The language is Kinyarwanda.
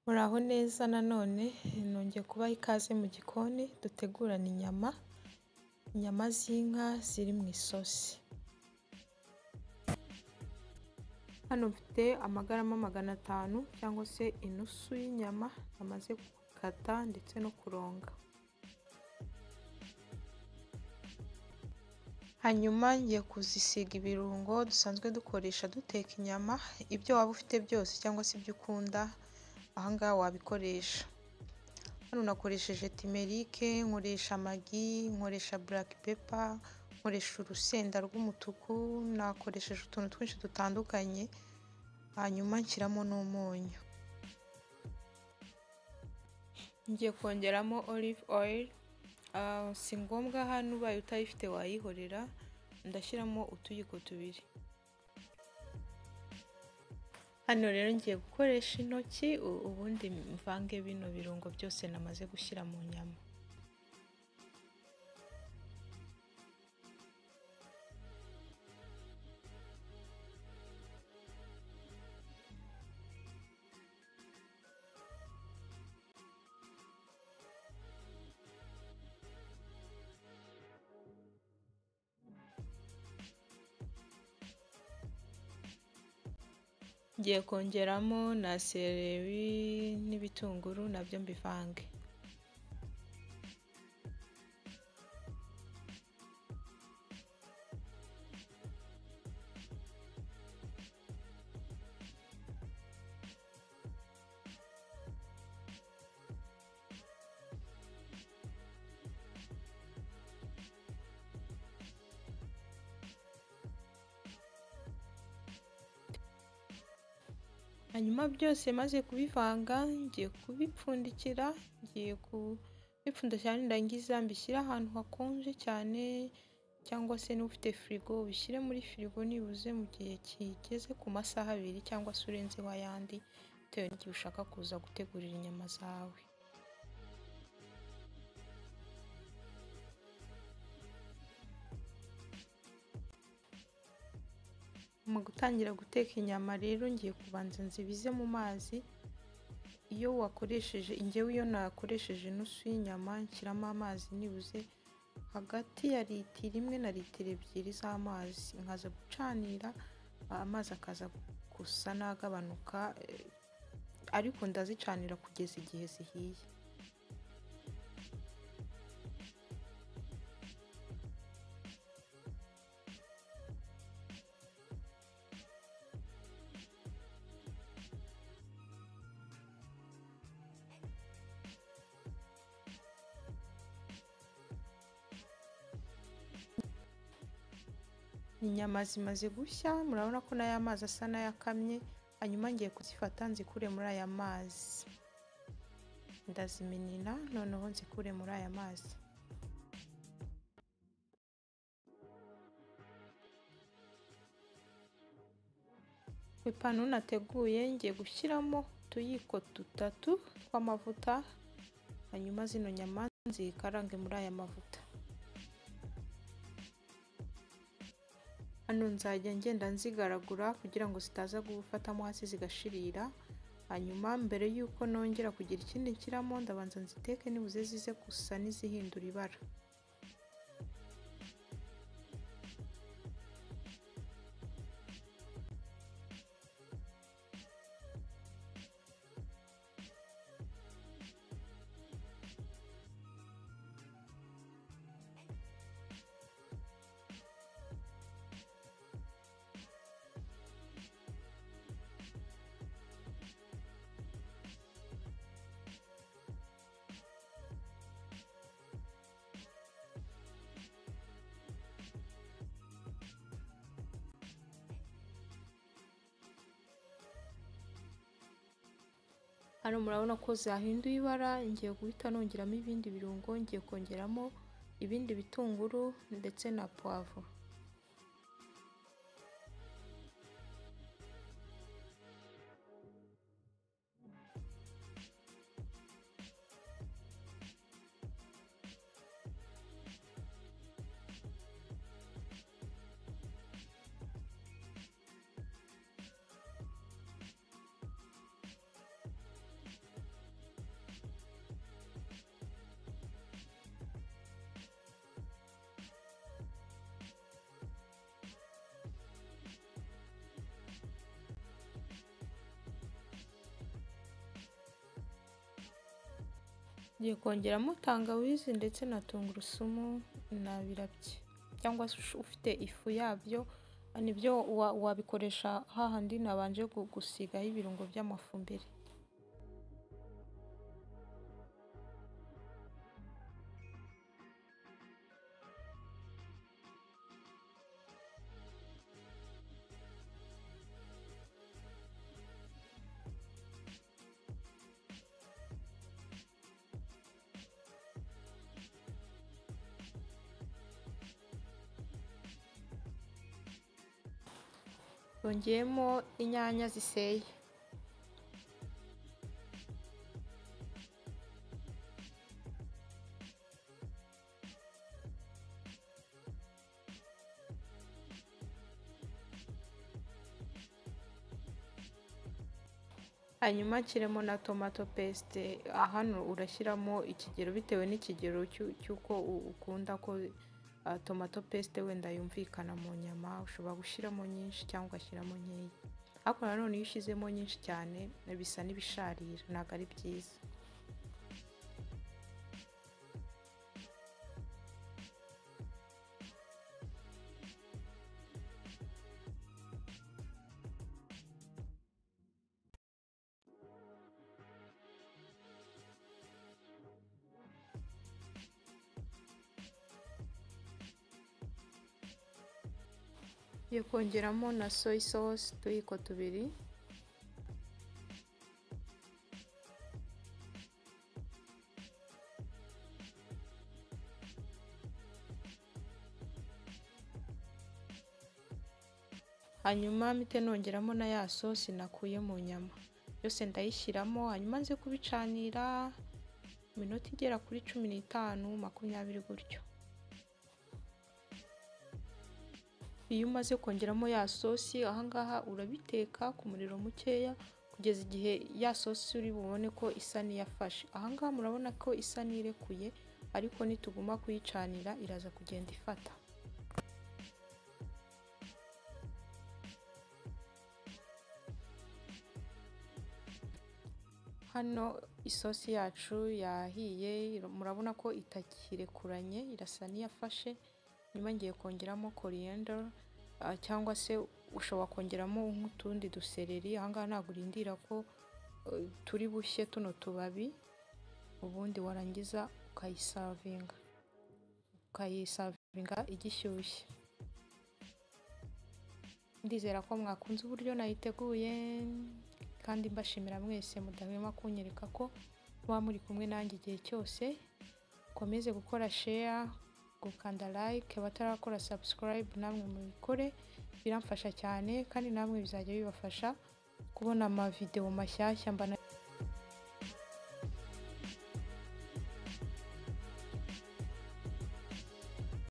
Muraho neza nanone nongeye kubaha ikaze mu gikoni dutegurana inyama z'inka ziri mu isosi. Hano mfite amagarama 500 cyangwa se inusu y'inyama namaze gukata ndetse no kuronga. Hanyuma ngiye kuzisiga ibirungo dusanzwe dukoresha duteka inyama, ibyo waba ufite byose cyangwa se ibyo ukunda ahangaha wabikoresha. Hano nakoresheje timerike, nkoresha magi, nkoresha black pepper, nkoresha urusenda rw'umutuku, nakoresheje utuntu twinshi dutandukanye, hanyuma nshyiramo n'umunyu. Ngiye kongeramo olive oil, si ngombwa hano ubaye utayifite wayihorera, ndashyiramo utuyiko 2. Hano rero ngiye gukoresha intoki ubundi mvange bino birungo byose namaze gushyira mu nyama. Ngiye kongeramo na seleri n'ibitunguru nabyo mbivange. Hanyuma byose maze kubivanga ngiye kubipfundikira, nirangiza mbishyira ahantu hakonje cyane, cyangwa se n'ufite firigo ubishyire muri firigo nibuze mu gihe kigeze ku masaha 2 cyangwa se urenzeho ayandi bitewe n'igihe ushaka kuza gutegurira inyama zawe. Mu gutangira guteka inyama rero ngiye kubanza nzibize mu mazi. Iyo nakoresheje inusu y'inyama nshyiramo amazi nibuze hagati ya litiro 1 na litiro 2 z'amazi, nkaza gucanira amazi akaza gusa n'agabanuka, ariko ndazicanira kugeza igihe zihiye. Inyama zimaze gushya, murabona ko n'aya mazi asa n'ayakamye. Hanyuma ngiye kuzifata nzikure muri aya mazi, ndazimenena noneho nzikure muri aya mazi. Ku ipanu nateguye ngiye gushyiramo utuyiko 3 tw'amavuta, hanyuma zino nyama nzikarange muri aya mavuta. Hano nzajya ngenda nzigaragura kugira ngo zitaza gufatamo hasi zigashirira. Hanyuma mbere yuko nongera kugira ikindi nshyiramo ndabanza nziteke nibuze zize gusa n'izihindura ibara. Hano murabona ko zahinduye ibara, ngiye guhita nongeramo ibindi birungo, ngiye kongeramo ibindi bitunguru ndetse na poivre. Ngiye kongeramo tangawizi ndetse na tungurusumu na birabye, cyangwa se ufite ifu yabyo nibyo wabikoresha hahandi nabanje gusigaho ibirungo by'amafu mbere. Bongeyemo inyanya ziseye. Hanyuma nshyiremo na tomato paste. Hano urashyiramo ikigero bitewe n'ikigero cy'uko ukunda ko tomato paste wenda yumvikana mu nyama. Ushobora gushyiramo nyinshi cyangwa ugashyiramo nkeya, ariko nanone iyo ushyizemo nyinshi cyane bisa n'ibisharira, ntabwo ari byiza. Ngiye kongeramo na soy sauce utuyiko tubiri. Hanyuma mpite nongeramo na ya sosi nakuye mu nyama, yose ndayishyiramo. Hanyuma nze kubicanira iminota igera kuri 15-20 gutyo. Iyo umaze kongeramo ya sosi, ahangaha urabiteka ku muriro mukeya kugeza igihe ya sosi uri bubone ko isa n'iyafashe. Ahangaha murabona ko isa n'irekuye, ariko nituguma kuyicanira iraza kugenda ifata. Hano isosi yacu yahiye, murabona ko itakirekuranye, irasa n'iyafashe. Nyuma ngiye kongeramo coriander, cyangwa se ushobora kongeramo nk'utundi dusereri. Ahangaha ntabwo urindira ko turi bushye tuno tubabi, ubundi warangiza ukayisavinga igishyushye. Ndizera ko mwakunze uburyo nayiteguye, kandi mbashimira mwese mudahwema kunyereka ko muba muri kumwe nanjye igihe cyose. Ukomeze gukora share, gukanda like, batarakora subscribe namwe mubikore, biramfasha cyane kandi namwe bizajya bibafasha kubona ama video mashyashya